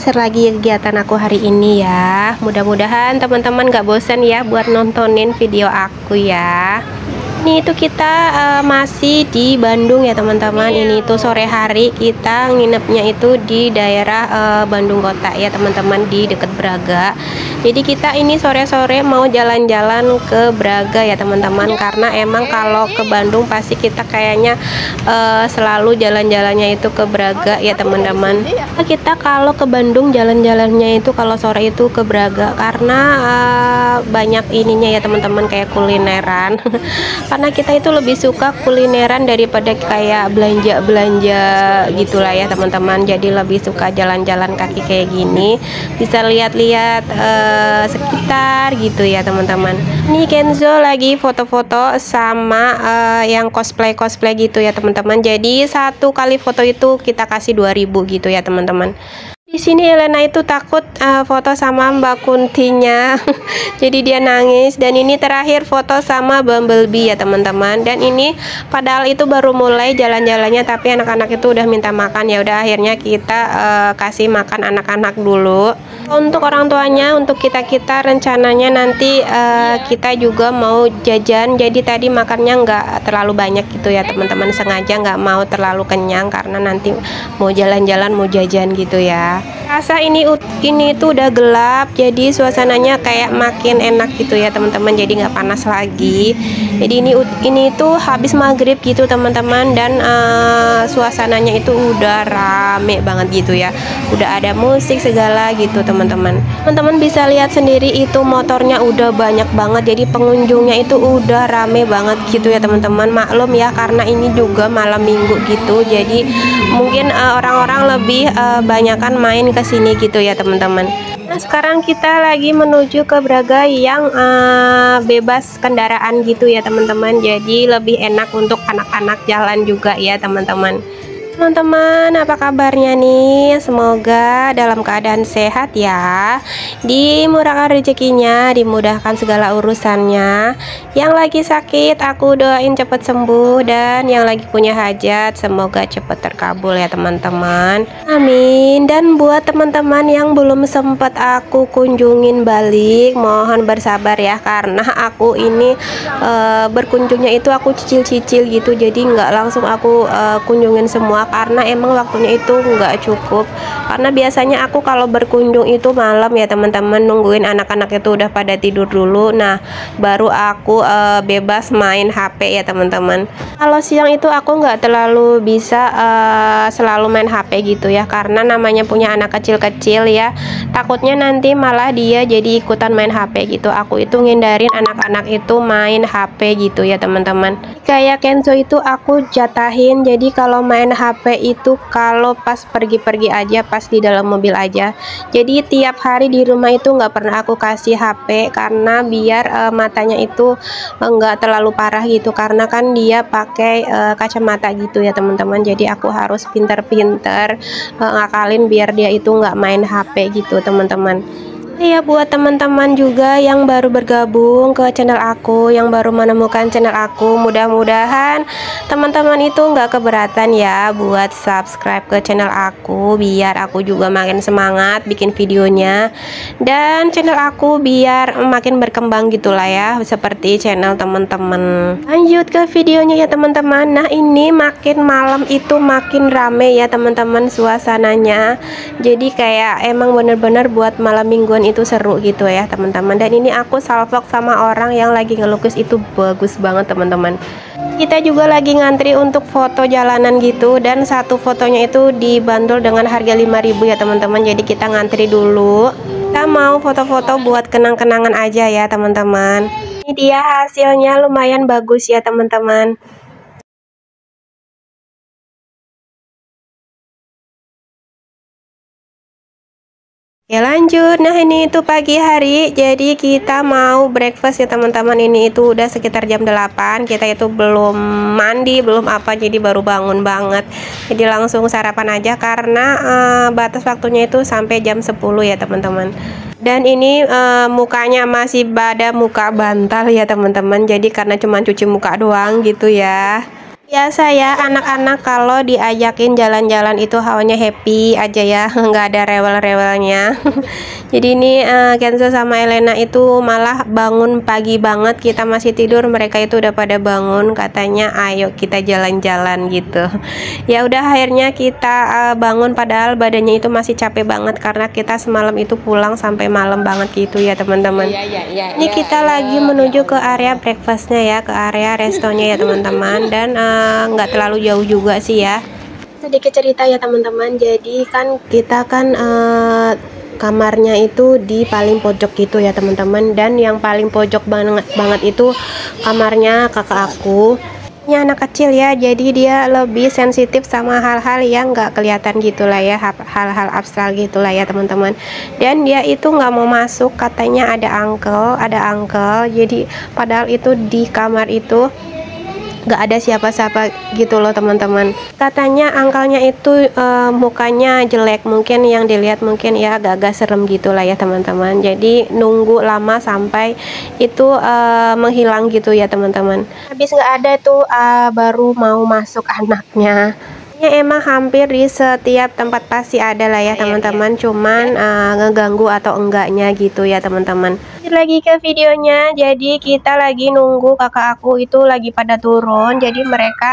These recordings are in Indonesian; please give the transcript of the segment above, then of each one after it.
share lagi kegiatan aku hari ini ya. Mudah-mudahan teman-teman gak bosan ya buat nontonin video aku ya. Ini itu kita masih di Bandung ya teman-teman. Ini tuh sore hari kita nginepnya itu di daerah Bandung Kota ya teman-teman, di dekat Braga. Jadi kita ini sore-sore mau jalan-jalan ke Braga ya teman-teman, karena emang kalau ke Bandung pasti kita kayaknya selalu jalan-jalannya itu ke Braga ya teman-teman. Kita kalau ke Bandung jalan-jalannya itu kalau sore itu ke Braga karena banyak ininya ya teman-teman, kayak kulineran. Karena kita itu lebih suka kulineran daripada kayak belanja-belanja gitulah ya teman-teman. Jadi lebih suka jalan-jalan kaki kayak gini, bisa lihat-lihat sekitar gitu ya teman-teman. Ini Kenzo lagi foto-foto sama yang cosplay gitu ya teman-teman. Jadi satu kali foto itu kita kasih 2.000 gitu ya teman-teman. Di sini Elena itu takut foto sama Mbak Kuntinya. Jadi dia nangis. Dan ini terakhir foto sama Bumblebee ya teman-teman. Dan ini padahal itu baru mulai jalan-jalannya, tapi anak-anak itu udah minta makan. Ya udah akhirnya kita kasih makan anak-anak dulu. Untuk orang tuanya, untuk kita rencananya nanti kita juga mau jajan. Jadi tadi makannya nggak terlalu banyak gitu ya teman-teman. Sengaja nggak mau terlalu kenyang karena nanti mau jalan-jalan, mau jajan gitu ya. Rasa ini tuh udah gelap, jadi suasananya kayak makin enak gitu ya teman-teman, jadi nggak panas lagi. Jadi ini tuh habis maghrib gitu teman-teman, dan suasananya itu udah rame banget gitu ya, udah ada musik segala gitu teman-teman. Teman-teman bisa lihat sendiri itu motornya udah banyak banget, jadi pengunjungnya itu udah rame banget gitu ya teman-teman. Maklum ya karena ini juga malam minggu gitu, jadi mungkin orang-orang lebih banyakan main ke sini gitu ya teman-teman. Nah sekarang kita lagi menuju ke Braga yang bebas kendaraan gitu ya teman-teman, jadi lebih enak untuk anak-anak jalan juga ya teman-teman. Teman-teman, apa kabarnya nih? Semoga dalam keadaan sehat ya, dimurahkan rezekinya, dimudahkan segala urusannya. Yang lagi sakit aku doain cepat sembuh, dan yang lagi punya hajat semoga cepat terkabul ya teman-teman. Amin. Dan buat teman-teman yang belum sempat aku kunjungin balik, mohon bersabar ya, karena aku ini berkunjungnya itu aku cicil-cicil gitu, jadi nggak langsung aku kunjungin semua karena emang waktunya itu nggak cukup. Karena biasanya aku kalau berkunjung itu malam ya teman-teman, nungguin anak-anak itu udah pada tidur dulu, nah baru aku bebas main HP ya teman-teman. Kalau siang itu aku nggak terlalu bisa selalu main HP gitu ya, karena namanya punya anak kecil-kecil ya, takutnya nanti malah dia jadi ikutan main HP gitu. Aku itu ngindarin anak-anak itu main HP gitu ya teman-teman. Kayak Kenzo itu aku jatahin, jadi kalau main HP itu kalau pas pergi-pergi aja, pas di dalam mobil aja. Jadi tiap hari di rumah itu nggak pernah aku kasih HP, karena biar matanya itu nggak terlalu parah gitu, karena kan dia pakai kacamata gitu ya teman-teman. Jadi aku harus pinter-pinter ngakalin biar dia itu nggak main HP gitu teman-teman. Ya buat teman-teman juga yang baru bergabung ke channel aku, yang baru menemukan channel aku, mudah-mudahan teman-teman itu nggak keberatan ya buat subscribe ke channel aku, biar aku juga makin semangat bikin videonya, dan channel aku biar makin berkembang gitulah ya, seperti channel teman-teman. Lanjut ke videonya ya teman-teman. Nah ini makin malam itu makin rame ya teman-teman suasananya, jadi kayak emang bener-bener buat malam mingguan itu seru gitu ya teman-teman. Dan ini aku salvok sama orang yang lagi ngelukis, itu bagus banget teman-teman. Kita juga lagi ngantri untuk foto jalanan gitu, dan satu fotonya itu dibanderol dengan harga 5.000 ya teman-teman. Jadi kita ngantri dulu, kita mau foto-foto buat kenang-kenangan aja ya teman-teman. Ini dia hasilnya, lumayan bagus ya teman-teman. Ya lanjut. Nah ini itu pagi hari, jadi kita mau breakfast ya teman-teman. Ini itu udah sekitar jam 8, kita itu belum mandi belum apa, jadi baru bangun banget, jadi langsung sarapan aja karena batas waktunya itu sampai jam 10 ya teman-teman. Dan ini mukanya masih pada muka bantal ya teman-teman, jadi karena cuma cuci muka doang gitu ya. Biasa ya anak-anak kalau diajakin jalan-jalan itu hawanya happy aja ya, nggak ada rewel-rewelnya. Jadi ini Kenzo sama Elena itu malah bangun pagi banget, kita masih tidur, mereka itu udah pada bangun, katanya ayo kita jalan-jalan gitu. Ya udah akhirnya kita bangun, padahal badannya itu masih capek banget karena kita semalam itu pulang sampai malam banget gitu ya teman-teman. Ini kita lagi menuju ke area breakfastnya ya, ke area restonya ya teman-teman, dan nggak terlalu jauh juga sih ya. Sedikit cerita ya teman-teman, jadi kan kita kan kamarnya itu di paling pojok gitu ya teman-teman, dan yang paling pojok banget itu kamarnya kakak aku. Ini anak kecil ya, jadi dia lebih sensitif sama hal-hal yang nggak kelihatan gitulah ya, hal-hal abstrak gitulah ya teman-teman. Dan dia itu nggak mau masuk, katanya ada uncle, jadi padahal itu di kamar itu nggak ada siapa-siapa gitu loh teman-teman. Katanya angkalnya itu mukanya jelek, mungkin yang dilihat mungkin ya agak-agak serem gitulah ya teman-teman. Jadi nunggu lama sampai itu menghilang gitu ya teman-teman. Habis nggak ada tuh baru mau masuk anaknya. Ya emang hampir di setiap tempat pasti ada lah ya teman-teman, cuman ngeganggu atau enggaknya gitu ya teman-teman. Lagi ke videonya, jadi kita lagi nunggu kakak aku itu lagi pada turun, jadi mereka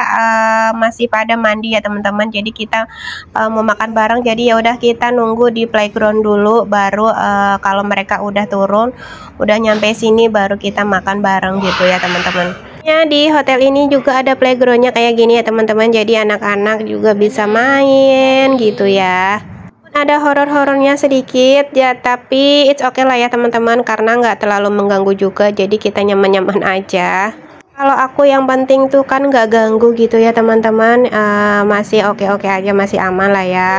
masih pada mandi ya teman-teman. Jadi kita mau makan bareng, jadi ya udah kita nunggu di playground dulu, baru kalau mereka udah turun, udah nyampe sini baru kita makan bareng gitu ya teman-teman. Di hotel ini juga ada playgroundnya kayak gini ya teman-teman, jadi anak-anak juga bisa main gitu ya. Ada horor-horornya sedikit ya, tapi it's okay lah ya teman-teman, karena nggak terlalu mengganggu juga, jadi kita nyaman-nyaman aja. Kalau aku yang penting tuh kan nggak ganggu gitu ya teman-teman, masih oke-oke aja, masih aman lah ya.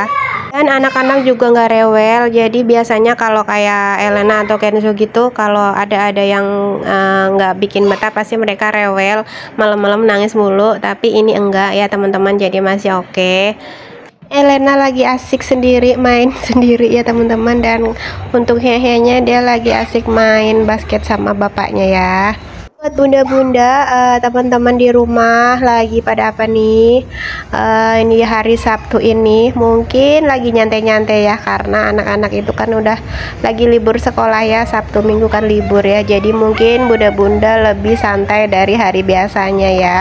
Dan anak-anak juga nggak rewel, jadi biasanya kalau kayak Elena atau Kenzo gitu, kalau ada yang nggak bikin betah pasti mereka rewel, malam-malam nangis mulu, tapi ini enggak ya teman-teman, jadi masih oke. Elena lagi asik sendiri, main sendiri ya teman-teman, dan untuk hehenya dia lagi asik main basket sama bapaknya ya. Buat bunda-bunda, teman-teman di rumah lagi pada apa nih? Ini hari Sabtu ini mungkin lagi nyantai-nyantai ya, karena anak-anak itu kan udah lagi libur sekolah ya, Sabtu Minggu kan libur ya, jadi mungkin bunda-bunda lebih santai dari hari biasanya ya.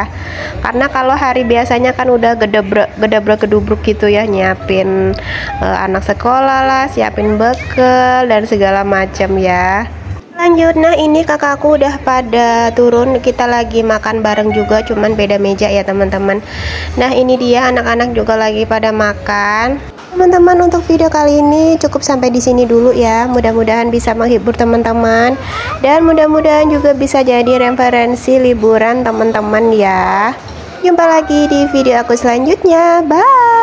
Karena kalau hari biasanya kan udah gedebrek-gedubruk gitu ya, nyiapin anak sekolah lah, siapin bekal dan segala macam ya. Lanjut, nah ini kakakku udah pada turun, kita lagi makan bareng juga, cuman beda meja ya teman-teman. Nah ini dia anak-anak juga lagi pada makan. Teman-teman, untuk video kali ini cukup sampai di sini dulu ya. Mudah-mudahan bisa menghibur teman-teman, dan mudah-mudahan juga bisa jadi referensi liburan teman-teman ya. Jumpa lagi di video aku selanjutnya, bye.